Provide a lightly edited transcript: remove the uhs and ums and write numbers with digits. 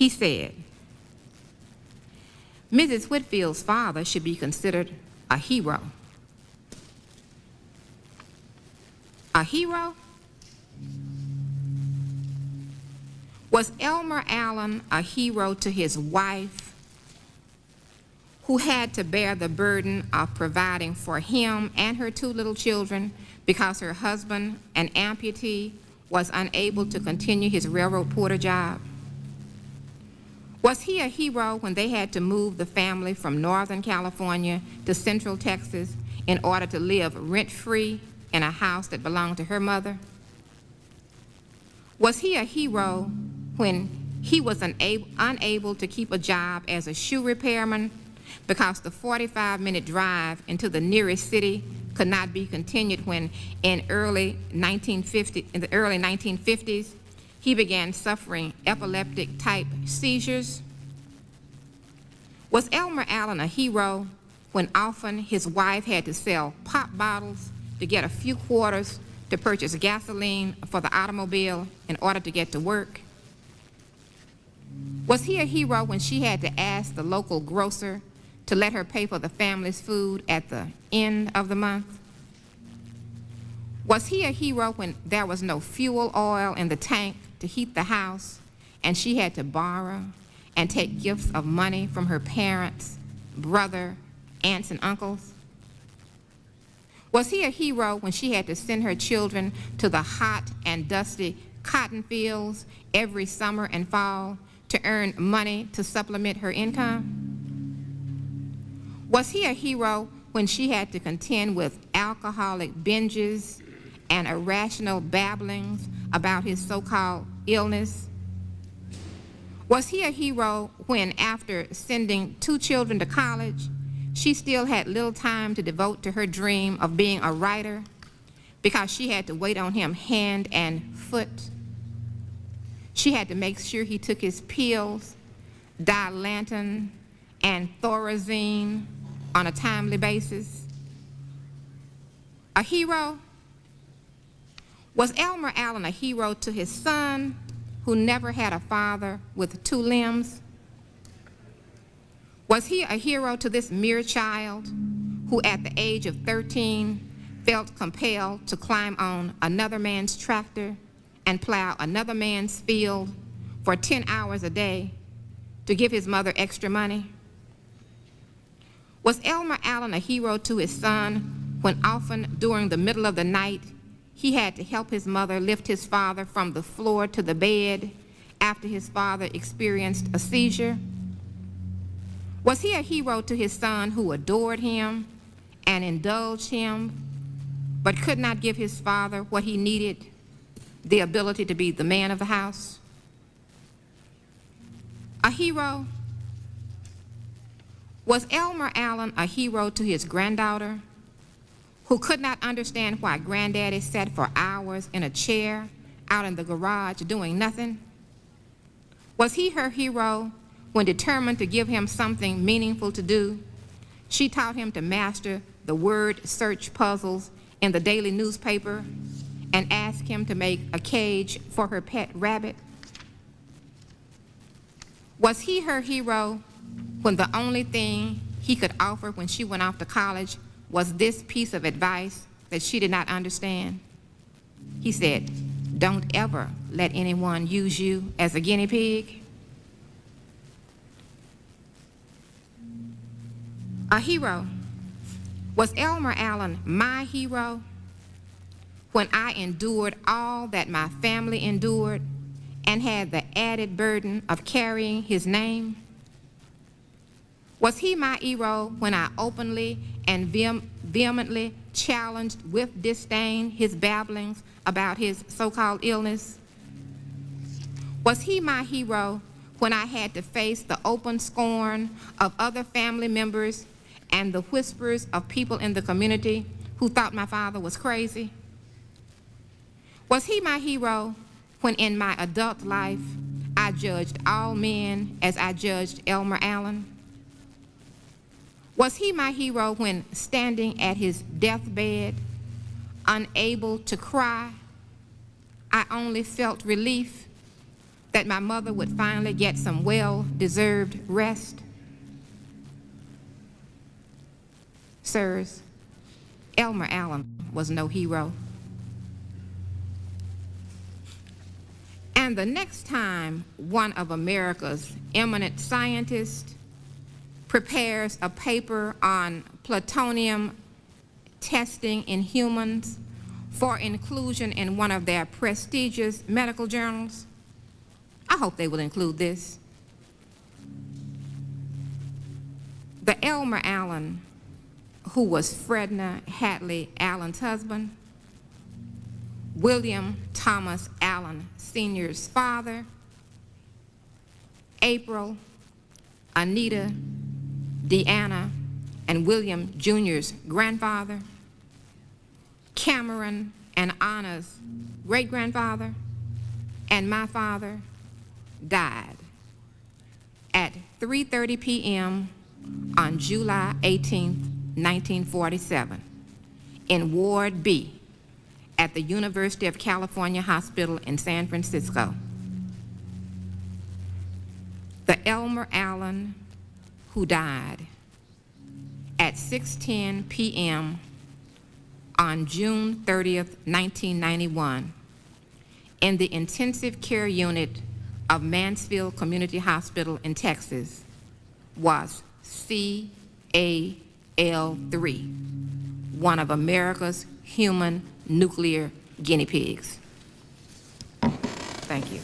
He said, Mrs. Whitfield's father should be considered a hero. A hero? Was Elmer Allen a hero to his wife, who had to bear the burden of providing for him and her 2 little children because her husband, an amputee, was unable to continue his railroad porter job? Was he a hero when they had to move the family from Northern California to Central Texas in order to live rent-free in a house that belonged to her mother? Was he a hero when he was unable to keep a job as a shoe repairman because the 45-minute drive into the nearest city could not be continued when in the early 1950s, he began suffering epileptic-type seizures? Was Elmer Allen a hero when often his wife had to sell pop bottles to get a few quarters to purchase gasoline for the automobile in order to get to work? Was he a hero when she had to ask the local grocer to let her pay for the family's food at the end of the month? Was he a hero when there was no fuel oil in the tank to heat the house and she had to borrow and take gifts of money from her parents, brother, aunts, and uncles? Was he a hero when she had to send her children to the hot and dusty cotton fields every summer and fall to earn money to supplement her income? Was he a hero when she had to contend with alcoholic binges and irrational babblings about his so-called illness? Was he a hero when, after sending 2 children to college, she still had little time to devote to her dream of being a writer because she had to wait on him hand and foot? She had to make sure he took his pills, Dilantin, and Thorazine on a timely basis. A hero? Was Elmer Allen a hero to his son, who never had a father with 2 limbs? Was he a hero to this mere child who at the age of 13 felt compelled to climb on another man's tractor and plow another man's field for 10 hours a day to give his mother extra money? Was Elmer Allen a hero to his son when often during the middle of the night he had to help his mother lift his father from the floor to the bed after his father experienced a seizure? Was he a hero to his son who adored him and indulged him, but could not give his father what he needed, the ability to be the man of the house? A hero? Was Elmer Allen a hero to his granddaughter, who could not understand why Granddaddy sat for hours in a chair out in the garage doing nothing? Was he her hero when, determined to give him something meaningful to do, she taught him to master the word search puzzles in the daily newspaper and asked him to make a cage for her pet rabbit? Was he her hero when the only thing he could offer when she went off to college was this piece of advice that she did not understand? He said, "Don't ever let anyone use you as a guinea pig." A hero? Was Elmer Allen my hero when I endured all that my family endured and had the added burden of carrying his name? Was he my hero when I openly and vehemently challenged with disdain his babblings about his so-called illness? Was he my hero when I had to face the open scorn of other family members and the whispers of people in the community who thought my father was crazy? Was he my hero when in my adult life I judged all men as I judged Elmer Allen? Was he my hero when, standing at his deathbed, unable to cry, I only felt relief that my mother would finally get some well-deserved rest? Sirs, Elmer Allen was no hero. And the next time one of America's eminent scientists prepares a paper on plutonium testing in humans for inclusion in one of their prestigious medical journals, I hope they will include this. The Elmer Allen, who was Fredna Hadley Allen's husband, William Thomas Allen Sr.'s father, April, Anita, Deanna, and William Jr.'s grandfather, Cameron and Anna's great-grandfather, and my father died at 3:30 p.m. on July 18, 1947, in Ward B at the University of California Hospital in San Francisco. The Elmer Allen who died at 6:10 p.m. on June 30th, 1991, in the intensive care unit of Mansfield Community Hospital in Texas, was CAL3, one of America's human nuclear guinea pigs. Thank you.